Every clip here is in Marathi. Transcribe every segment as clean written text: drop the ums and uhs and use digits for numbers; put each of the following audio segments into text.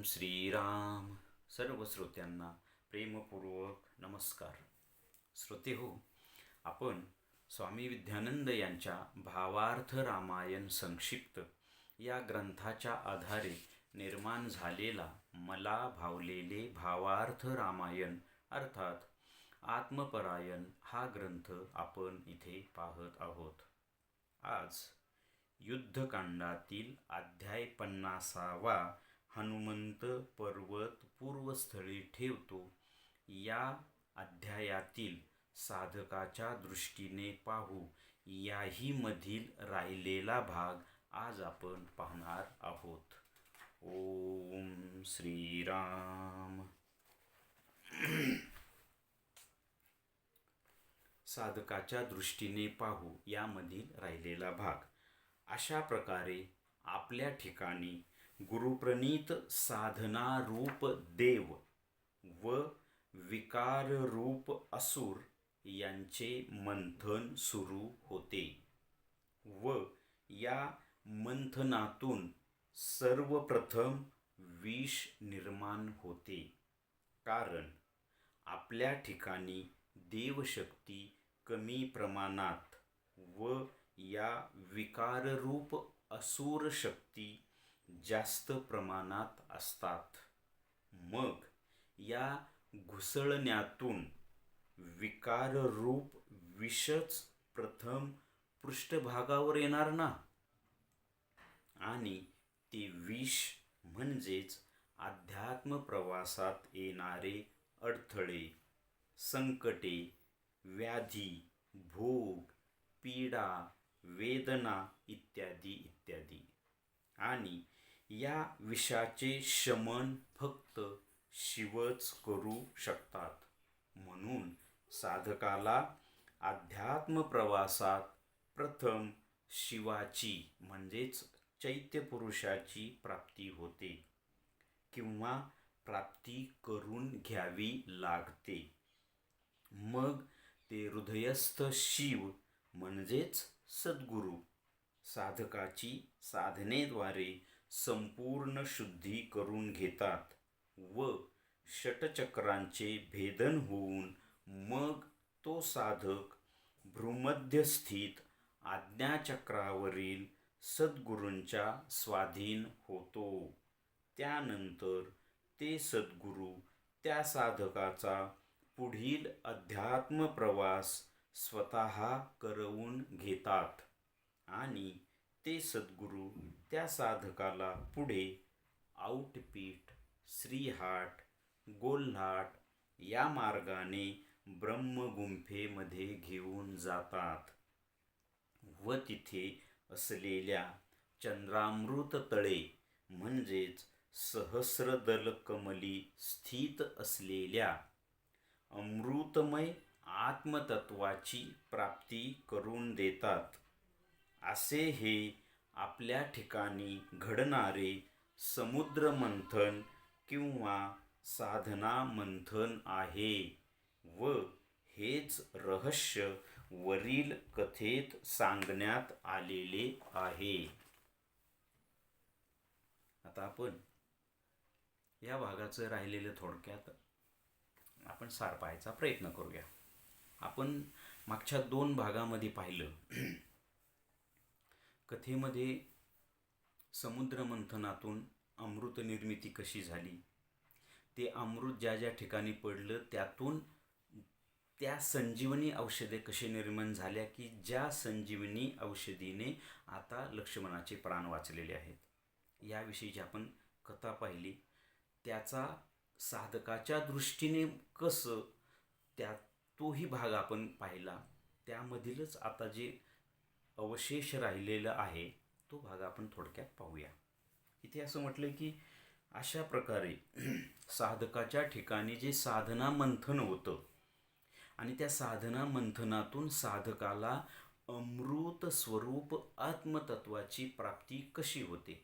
श्रीराम. सर्व श्रोत्यांना प्रेमपूर्वक नमस्कार. श्रोते हो, आपण स्वामी विद्यानंद यांच्या भावार्थ रामायण संक्षिप्त या ग्रंथाच्या आधारे निर्माण झालेला मला भावलेले भावार्थ रामायण अर्थात आत्मपरायण हा ग्रंथ आपण इथे पाहत आहोत. आज युद्धकांडातील अध्याय 50वा हनुमंत पर्वत पूर्वस्थळी ठेवतो या अध्यायातील साधकाच्या दृष्टीने पाहू. याही मधील राहिलेला भाग आज आपण पाहणार आहोत. ओम श्रीराम. साधकाच्या दृष्टीने पाहू यामधील राहिलेला भाग. अशा प्रकारे आपल्या ठिकाणी गुरुप्रणीत साधनारूप देव व विकाररूप असुर यांचे मंथन सुरू होते व या मंथनातून सर्वप्रथम विष निर्माण होते. कारण आपल्या ठिकाणी देवशक्ती कमी प्रमाणात व या विकाररूप असुर शक्ती जास्त प्रमाणात असतात. मग या घुसळण्यातून विकाररूप विषच प्रथम पृष्ठभागावर येणार ना. आणि ते विष म्हणजेच अध्यात्म प्रवासात येणारे अडथळे, संकटे, व्याधी, भोग, पीडा, वेदना इत्यादी इत्यादी. आणि या विषाचे शमन फक्त शिवच करू शकतात. म्हणून साधकाला अध्यात्म प्रवासात प्रथम शिवाची म्हणजेच चैत्यपुरुषाची प्राप्ती होते किंवा प्राप्ती करून घ्यावी लागते. मग ते हृदयस्थ शिव म्हणजेच सद्गुरू साधकाची साधनेद्वारे संपूर्ण शुद्धी करून घेतात व षटचक्रांचे भेदन होऊन मग तो साधक भ्रूमध्यस्थित आज्ञाचक्रावरील सद्गुरूंच्या स्वाधीन होतो. त्यानंतर ते सद्गुरू त्या साधकाचा पुढील अध्यात्म प्रवास स्वतः करवून घेतात आणि ते सद्गुरू त्या साधकाला पुढे औटपीठ, श्रीहाट, गोल्हाट या मार्गाने ब्रह्मगुंफेमध्ये घेऊन जातात व तिथे असलेल्या चंद्रामृत तळे म्हणजेच सहस्रदलकमली स्थित असलेल्या अमृतमय आत्मतत्वाची प्राप्ती करून देतात. असे हे आपल्या ठिकाणी घडणारे समुद्र मंथन किंवा साधना मंथन आहे व हेच रहस्य वरील कथेत सांगण्यात आलेले आहे. आता आपण या भागाचं राहिलेलं थोडक्यात आपण सार पाहायचा प्रयत्न करूया. आपण मागच्या 2 भागामध्ये पाहिलं. कथेमध्ये समुद्र मंथनातून अमृत निर्मिती कशी झाली, ते अमृत ज्या ज्या ठिकाणी पडलं त्यातून त्या संजीवनी औषधे कशी निर्माण झाल्या की ज्या संजीवनी औषधीने आता लक्ष्मणाचे प्राण वाचलेले आहेत. याविषयीची आपण कथा पाहिली. त्याचा साधकाच्या दृष्टीने कसं तोही भाग आपण पाहिला. त्यामधीलच आता जे अवशेष राहिलेलं आहे तो भाग आपण थोडक्यात पाहूया. इथे असं म्हटलं की अशा प्रकारे साधकाच्या ठिकाणी जे साधना मंथन होतं आणि त्या साधना मंथनातून साधकाला अमृत स्वरूप आत्मतत्वाची प्राप्ती कशी होते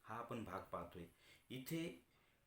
हा आपण भाग पाहतोय. इथे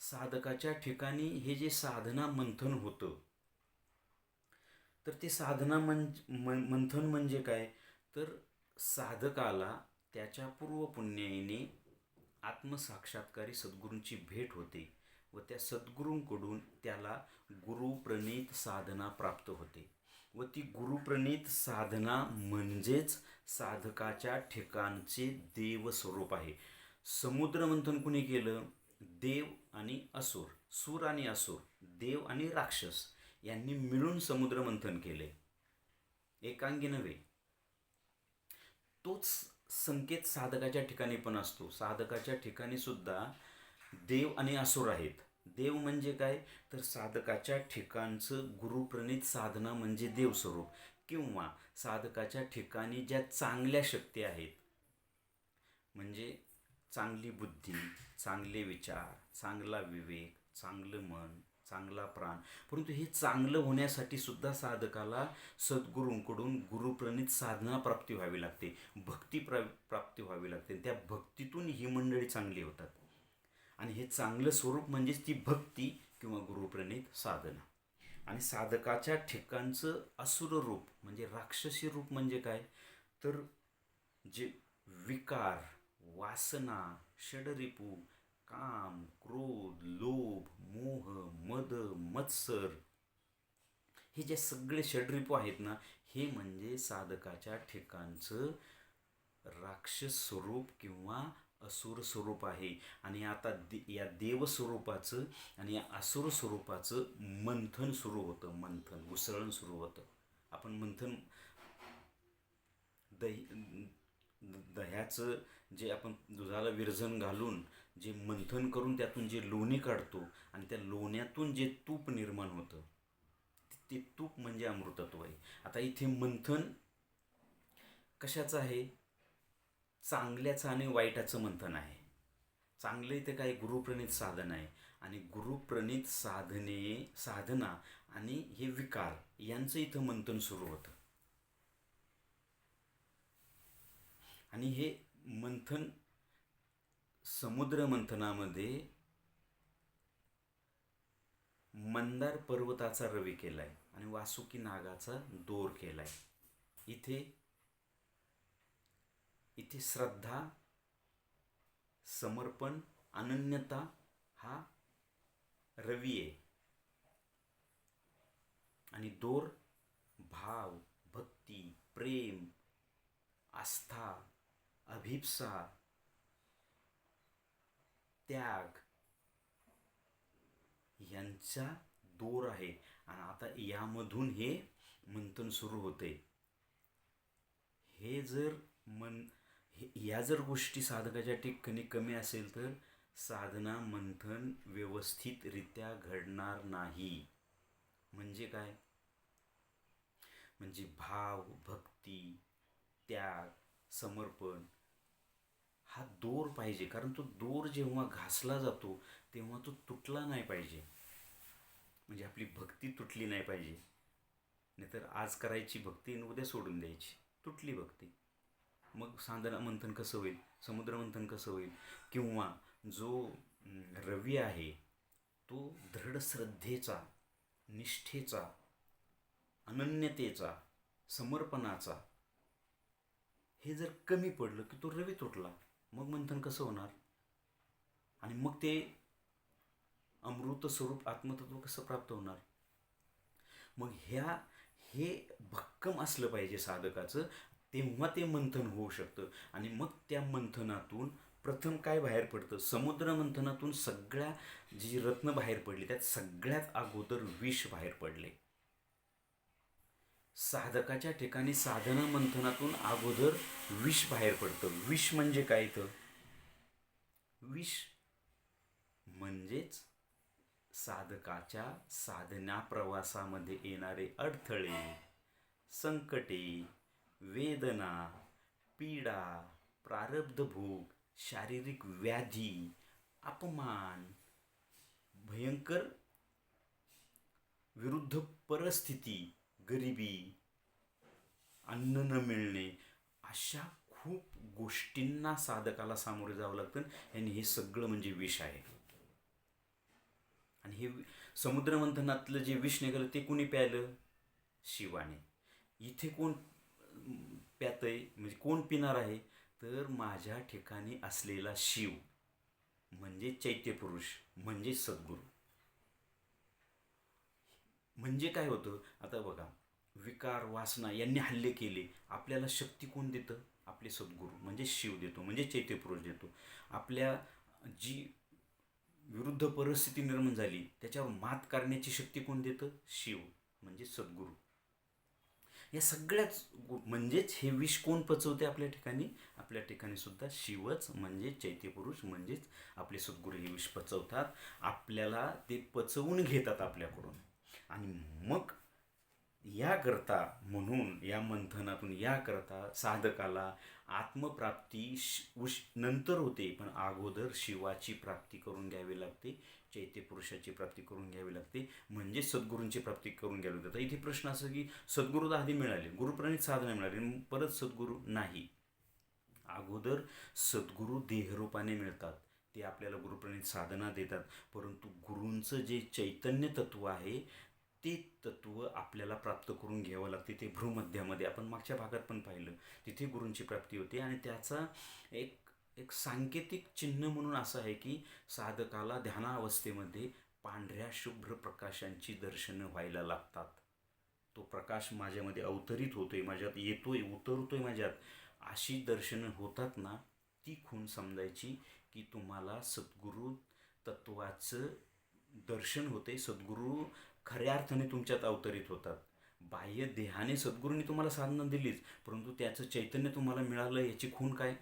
साधकाच्या ठिकाणी हे जे साधना मंथन होतं तर ते साधना मंथन म्हणजे काय तर साधकाला त्याच्या पूर्वपुण्याईने आत्मसाक्षात्कारी सद्गुरूंची भेट होते व त्या सद्गुरूंकडून त्याला गुरुप्रणीत साधना प्राप्त होते व ती गुरुप्रणीत साधना म्हणजेच साधकाच्या ठिकाणचे देवस्वरूप आहे. समुद्रमंथन कुणी केलं? देव आणि असुर, सूर आणि असुर, देव आणि राक्षस यांनी मिळून समुद्रमंथन केले, एकांगी नव्हे. तोच संकेत साधकाच्या ठिकाणी पण असतो. साधकाच्या ठिकाणी सुद्धा देव आणि असुर आहेत. देव म्हणजे काय? तर साधकाच्या ठिकाणचं गुरुप्रणीत साधना म्हणजे देवस्वरूप, किंवा साधकाच्या ठिकाणी ज्या चांगल्या शक्ती आहेत, म्हणजे चांगली बुद्धी, चांगले विचार, चांगला विवेक, चांगलं मन, चांगला प्राण. परंतु हे चांगलं होण्यासाठी सुद्धा साधकाला सद्गुरूंकडून गुरुप्रणीत साधना प्राप्ती व्हावी लागते, भक्ती प्राप्ती व्हावी लागते. त्या भक्तीतून ही मंडळी चांगली होतात. आणि हे चांगलं स्वरूप म्हणजेच ती भक्ती किंवा गुरुप्रणीत साधना. आणि साधकाच्या ठिकाणचं असुर रूप म्हणजे राक्षसी रूप म्हणजे काय? तर जे विकार, वासना, षडरिपू, काम, क्रोध, लोभ, मोह, मद, मत्सर, हे जे सगळे षडरिपू आहेत ना, हे म्हणजे साधकाच्या ठिकाणचं राक्षस स्वरूप किंवा असुर स्वरूप आहे. आणि आता या देवस्वरूपाचं आणि या असुर स्वरूपाचं मंथन सुरू होतं. मंथन, घुसळण सुरू होतं. आपण मंथन, दह्याचं जे आपण दुधाला विरजण घालून जे मंथन करून त्यातून जे लोणी काढतो आणि त्या लोण्यातून जे तूप निर्माण होतं, ते तूप म्हणजे अमृतत्व आहे. आता इथे मंथन कशाचं आहे? चांगल्याचं आणि वाईटाचं मंथन आहे. चांगलं इथे काय? गुरुप्रणीत साधना आहे. आणि गुरुप्रणीत साधना आणि हे विकार यांचं इथं मंथन सुरू होतं. आणि हे मंथन, समुद्र मंथनामध्ये मंदार पर्वताचा रवी केलाय आणि वासुकी नागाचा दोर केलाय. इथे श्रद्धा, समर्पण, अनन्यता हा रवी आहे. आणि दोर भाव, भक्ती, प्रेम, आस्था, अभिप्सा, त्याग यांचा दोर आहे. आणि आता यामधून हे मंथन सुरू होते. या जर गोष्टी साधकाच्या ठिकाणी कमी असेल तर साधना मंथन व्यवस्थितरित्या घडणार नाही. म्हणजे काय? म्हणजे भाव, भक्ती, त्याग, समर्पण हा दोर पाहिजे. कारण तो दोर जेव्हा घासला जातो तेव्हा तो तुटला नाही पाहिजे. म्हणजे आपली भक्ती तुटली नाही पाहिजे. नाहीतर आज करायची भक्ती आणि उद्या सोडून द्यायची, तुटली भक्ती. मग साधना मंथन कसं होईल? समुद्र मंथन कसं होईल? किंवा जो रवी आहे तो दृढ श्रद्धेचा, निष्ठेचा, अनन्यतेचा, समर्पणाचा, हे जर कमी पडलं की तो रवी तुटला. मग मंथन कसं होणार? आणि मग ते अमृत स्वरूप आत्मतत्व कसं प्राप्त होणार? मग हे भक्कम असलं पाहिजे साधकाचं, तेव्हा ते मंथन होऊ शकतं. आणि मग त्या मंथनातून प्रथम काय बाहेर पडतं? समुद्र मंथनातून सगळ्या जी रत्न बाहेर पडली त्यात सगळ्यात अगोदर विष बाहेर पडले. साधकाच्या ठिकाणी साधना मंथनातून अगोदर विष बाहेर पडतं. विष म्हणजे काय? तर विष म्हणजेच साधकाच्या साधना प्रवासामध्ये येणारे अडथळे, संकटे, वेदना, पीडा, प्रारब्ध भोग, शारीरिक व्याधी, अपमान, भयंकर विरुद्ध परिस्थिती, गरिबी, अन्न न मिळणे, अशा खूप गोष्टींना साधकाला सामोरे जावं लागतं. आणि हे सगळं म्हणजे विष आहे. आणि हे समुद्रमंथनातलं जे विष निघालं ते कुणी प्यायलं? शिवाने. इथे कोण प्यातय म्हणजे कोण पिणार आहे? तर माझ्या ठिकाणी असलेला शिव. म्हणजे चैत्यपुरुष म्हणजे सद्गुरू. म्हणजे काय होतं आता बघा, विकार वासना यांनी हल्ले केले, आपल्याला शक्ती कोण देतं? आपले सद्गुरू म्हणजे शिव देतो, म्हणजे चैत्यपुरुष देतो. आपल्या जी विरुद्ध परिस्थिती निर्माण झाली त्याच्यावर मात करण्याची शक्ती कोण देतं? शिव म्हणजे सद्गुरू. या सगळ्याच म्हणजेच हे विष कोण पचवते आपल्या ठिकाणी? आपल्या ठिकाणी सुद्धा शिवच म्हणजे चैत्यपुरुष म्हणजेच आपले सद्गुरू हे विष पचवतात, आपल्याला ते पचवून घेतात आपल्याकडून. आणि मग याकरता म्हणून या मंथनातून याकरता साधकाला आत्मप्राप्ती नंतर होते, पण अगोदर शिवाची प्राप्ती करून घ्यावी लागते, चैत्यपुरुषाची प्राप्ती करून घ्यावी लागते, म्हणजे सद्गुरूंची प्राप्ती करून घ्यावी लागते. इथे प्रश्न असं की सद्गुरू आधी मिळाले, गुरुप्रणित साधना मिळाली, परत सद्गुरू नाही. अगोदर सद्गुरू देहरूपाने मिळतात, ते आपल्याला गुरुप्रणित साधना देतात, परंतु गुरूंचं जे चैतन्य तत्व आहे ते तत्व आपल्याला प्राप्त करून घ्यावं लागते. ते भ्रूमध्यामध्ये आपण मागच्या भागात पण पाहिलं, तिथे गुरूंची प्राप्ती होते. आणि त्याचा एक एक सांकेतिक चिन्ह म्हणून असं आहे की साधकाला ध्यानावस्थेमध्ये पांढऱ्या शुभ्र प्रकाशांची दर्शनं व्हायला लागतात. तो प्रकाश माझ्यामध्ये अवतरित होतोय, माझ्यात येतोय, उतरतोय माझ्यात, अशी दर्शनं होतात ना, ती खूण समजायची की तुम्हाला सद्गुरू तत्वाचं दर्शन होते, सद्गुरू खऱ्या अर्थाने तुमच्यात अवतरित होतात. बाह्य देहाने सद्गुरूंनी तुम्हाला साधना दिलीच, परंतु त्याचं चैतन्य तुम्हाला मिळालं, याची खूण काय?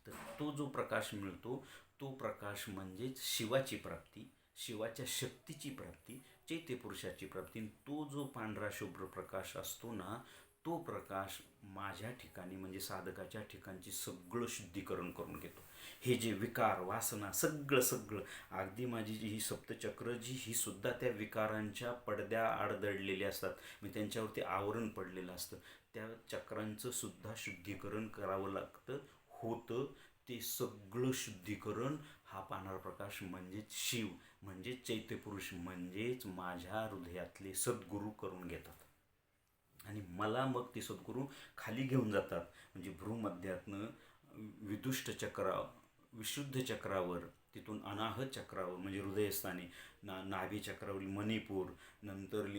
तर तो जो प्रकाश मिळतो तो प्रकाश म्हणजेच शिवाची प्राप्ती, शिवाच्या शक्तीची प्राप्ती, चैत्यपुरुषाची प्राप्ती. तो जो पांढरा शुभ्र प्रकाश असतो ना, तो प्रकाश माझ्या ठिकाणी म्हणजे साधकाच्या ठिकाणची सगळं शुद्धीकरण करून घेतो. हे जे विकार वासना सगळं सगळं, अगदी माझी जी ही सप्तचक्र जी ही सुद्धा त्या विकारांच्या पडद्या आडदडलेली असतात, मी त्यांच्यावरती आवरण पडलेलं असतं, त्या चक्रांचं सुद्धा शुद्धीकरण करावं लागतं, होतं. ते सगळं शुद्धीकरण हा पांढरा प्रकाश म्हणजेच शिव म्हणजेच चैत्यपुरुष म्हणजेच माझ्या हृदयातले सद्गुरू करून घेतात. आणि मला मग ते सद्गुरू खाली घेऊन जातात, म्हणजे भ्रूमध्यातनं विदुष्ट चक्रा विशुद्ध चक्रावर, तिथून अनाहत चक्रावर म्हणजे हृदयस्थानी, नाभी चक्रावरील मणिपूर, नंतर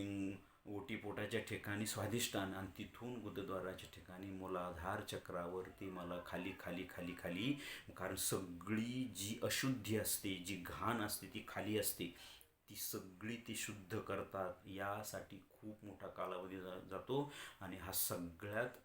ओटीपोटाच्या ठिकाणी स्वाधिष्ठान, आणि तिथून गुदद्वाराच्या ठिकाणी मूलाधार चक्रावर ते मला खाली खाली खाली खाली, कारण सगळी जी अशुद्धी असते, जी घाण असते ती खाली असते, ती सगळी ती शुद्ध करतात. यासाठी खूप मोठा कालावधी जातो. आणि हा सगळ्यात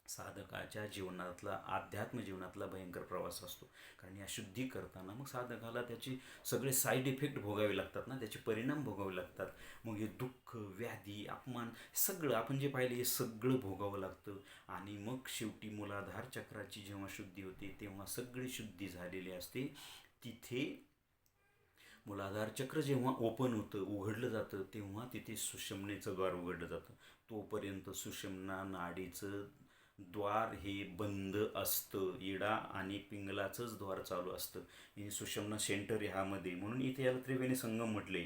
साधकाच्या जीवनातला, अध्यात्म जीवनातला भयंकर प्रवास असतो. कारण या शुद्धी करताना मग साधकाला त्याचे सगळे साईड इफेक्ट भोगावे लागतात ना, त्याचे परिणाम भोगावे लागतात. मग हे दुःख, व्याधी, अपमान सगळं आपण जे पाहिलं हे सगळं भोगावं लागतं. आणि मग शेवटी मूलाधार चक्राची जेव्हा शुद्धी होते तेव्हा सगळी शुद्धी झालेली असते. तिथे मूलाधार चक्र जेव्हा ओपन होतं, उघडलं जातं, तेव्हा तिथे सुषुम्नेचं द्वार उघडलं जातं. तोपर्यंत सुषुम्ना नाडीचं द्वार हे बंद असतं, इडा आणि पिंगलाचंच द्वार चालू असतं. आणि सुषुम्ना सेंटर ह्यामध्ये, म्हणून इथे याला त्रिवेणी संगम म्हटले.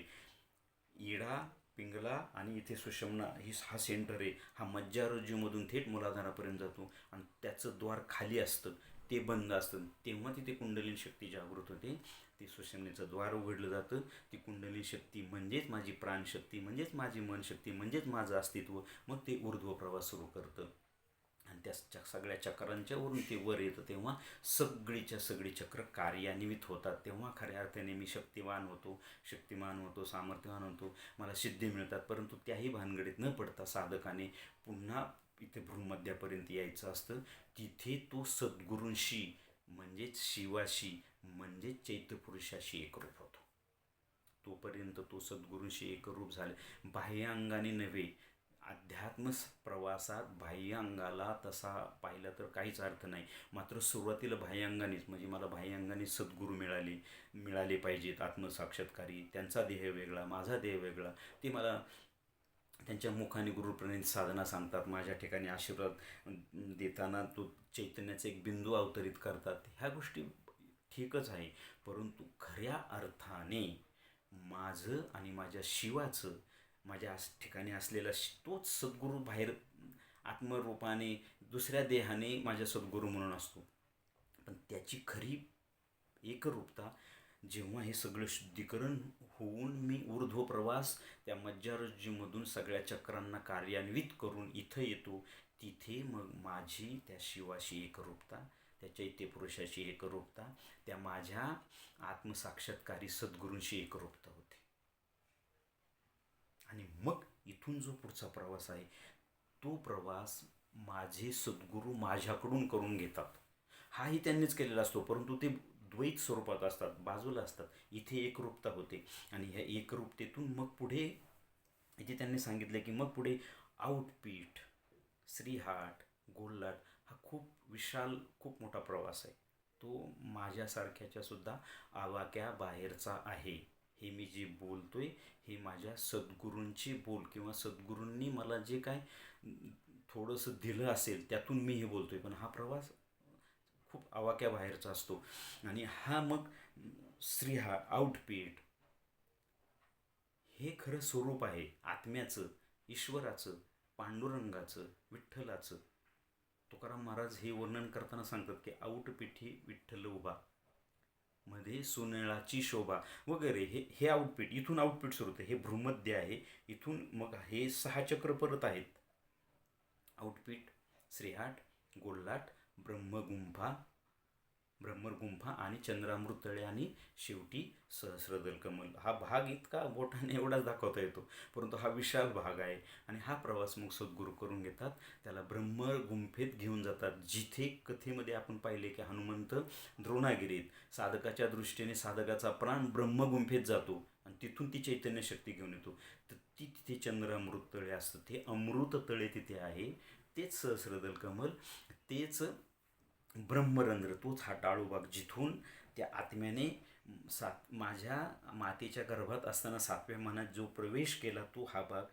इडा, पिंगला आणि इथे सुषुम्ना हा सेंटर आहे, हा मज्जारज्जूमधून थेट मूलाधारापर्यंत जातो. आणि त्याचं द्वार खाली असतं, ते बंद असतं, तेव्हा तिथे कुंडलिनी शक्ती जागृत होते. ते सुषुम्नेचं द्वार उघडलं जातं. ती कुंडलिनी शक्ती म्हणजेच माझी प्राणशक्ती, म्हणजेच माझी मनशक्ती, म्हणजेच माझं अस्तित्व, मग ते ऊर्ध्व प्रवास सुरू करतं. आणि त्या सगळ्या चक्रांच्या वरून ते वर येतं, तेव्हा सगळीच्या सगळी चक्र कार्यान्वित होतात. तेव्हा खऱ्या अर्थाने मी शक्तिमान होतो, सामर्थ्यवान होतो, मला सिद्धी मिळतात. परंतु त्याही भानगडीत न पडता साधकाने पुन्हा इथे भ्रूमध्यापर्यंत यायचं असतं. तिथे तो सद्गुरूंशी म्हणजेच शिवाशी म्हणजेच चैत्यपुरुषाशी एकरूप होतो. तोपर्यंत तो सद्गुरूंशी एकरूप झाले, बाह्य अंगाने नव्हे. अध्यात्म प्रवासात बाह्य अंगाला तसा पाहिला तर काहीच अर्थ नाही, मात्र सुरुवातीला बाह्य अंगानेच, म्हणजे मला बाह्य अंगाने सद्गुरू मिळाले पाहिजेत, आत्मसाक्षात्कारी. त्यांचा देह वेगळा, माझा देह वेगळा. ते मला त्यांच्या मुखाने गुरुप्रणित साधना सांगतात, माझ्या ठिकाणी आशीर्वाद देताना तो चैतन्याचा एक बिंदू अवतरित करतात. ह्या गोष्टी ठीकच आहे, परंतु खऱ्या अर्थाने माझं आणि माझ्या शिवाचं, माझ्या ठिकाणी असलेला तोच सद्गुरू बाहेर आत्मरूपाने दुसऱ्या देहाने माझ्या सद्गुरू म्हणून असतो, पण त्याची खरी एकरूपता जेव्हा हे सगळं शुद्धीकरण होऊन मी ऊर्ध्व प्रवास त्या मज्जारज्जूमधून सगळ्या चक्रांना कार्यान्वित करून इथं येतो, तिथे मग माझी त्या शिवाशी एकरूपता, त्या चैत्यपुरुषाशी एकरूपता, त्या माझ्या आत्मसाक्षात्कारी सद्गुरूंशी एकरूपता होते. आणि मग इथून जो पुढचा प्रवास आहे तो प्रवास माझे सद्गुरू माझ्याकडून करून घेतात. हाही त्यांनीच केलेला असतो, परंतु ते द्वैत स्वरूपात असतात, बाजूला असतात. इथे एकरूपता होते आणि ह्या एकरूपतेतून मग पुढे इथे त्यांनी सांगितलं की मग पुढे आउटपीठ, श्रीहाट, गोललाट हा खूप विशाल, खूप मोठा प्रवास आहे. तो माझ्यासारख्याच्या सुद्धा आवाक्या बाहेरचा आहे. हे मी जे बोलतोय हे माझ्या सद्गुरूंची बोल किंवा सद्गुरूंनी मला जे काय थोडंसं दिलं असेल त्यातून मी हे बोलतोय. पण हा प्रवास खूप आवाक्या बाहेरचा असतो. आणि हा मग श्रीहा आउटपीठ हे खरं स्वरूप आहे आत्म्याचं, ईश्वराचं, पांडुरंगाचं, विठ्ठलाचं. तुकाराम महाराज हे वर्णन करताना सांगतात की आउटपीठी विठ्ठल उभा, मध्ये सुनिळाची शोभा वगैरे. हे आउटपीठ, इथून आउटपीट सुरू होतं. हे भ्रूमध्य आहे. इथून मग हे 6 चक्र परत आहेत. आउटपीठ, श्रीहाट, गोललाट, ब्रह्मरगुंफा आणि चंद्रामृत तळे आणि शेवटी सहस्रदल कमल. हा भाग इतका बोटाने एवढाच दाखवता येतो, परंतु हा विशाल भाग आहे. आणि हा प्रवास मग सद्गुरू करून घेतात, त्याला ब्रह्मगुंफेत घेऊन जातात. जिथे कथेमध्ये आपण पाहिले की हनुमंत द्रोणागिरीत साधकाच्या दृष्टीने साधकाचा प्राण ब्रह्मगुंफेत जातो आणि तिथून ती चैतन्य शक्ती घेऊन येतो. तर ती तिथे चंद्रामृत तळे असतं, ते अमृत तळे तिथे आहे. तेच सहस्रदल कमल, तेच ब्रह्मरंध्र, तोच हा टाळूभाग जिथून त्या आत्म्याने माझ्या मातेच्या गर्भात असताना 7व्या मनात जो प्रवेश केला तो हा भाग.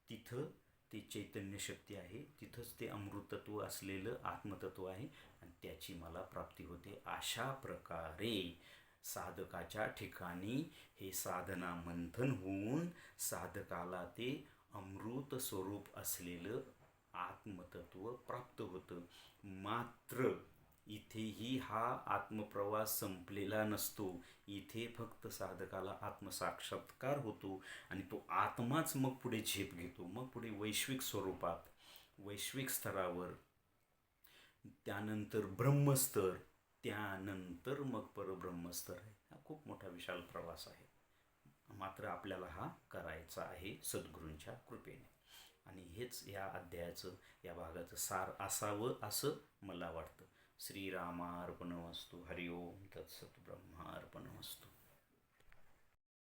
तिथं ते चैतन्य शक्ती आहे, तिथंच ते अमृतत्व असलेलं आत्मतत्व आहे आणि त्याची मला प्राप्ती होते. अशा प्रकारे साधकाच्या ठिकाणी हे साधना मंथन होऊन साधकाला ते अमृत स्वरूप असलेलं आत्मतत्व प्राप्त होतं. मात्र इथेही हा आत्मप्रवास संपलेला नसतो. इथे फक्त साधकाला आत्मसाक्षात्कार होतो आणि तो आत्माच मग पुढे झेप घेतो. मग पुढे वैश्विक स्वरूपात, वैश्विक स्तरावर, त्यानंतर ब्रह्मस्तर, त्यानंतर मग परब्रह्मस्तर आहे. हा खूप मोठा विशाल प्रवास आहे. मात्र आपल्याला हा करायचा आहे सद्गुरूंच्या कृपेने. आणि हेच या अध्यायाचं, या भागाचं सार असावं असं मला वाटतं. श्रीरामार्पणमस्तु. हरिओम तत्सत. ब्रह्मार्पणमस्तु.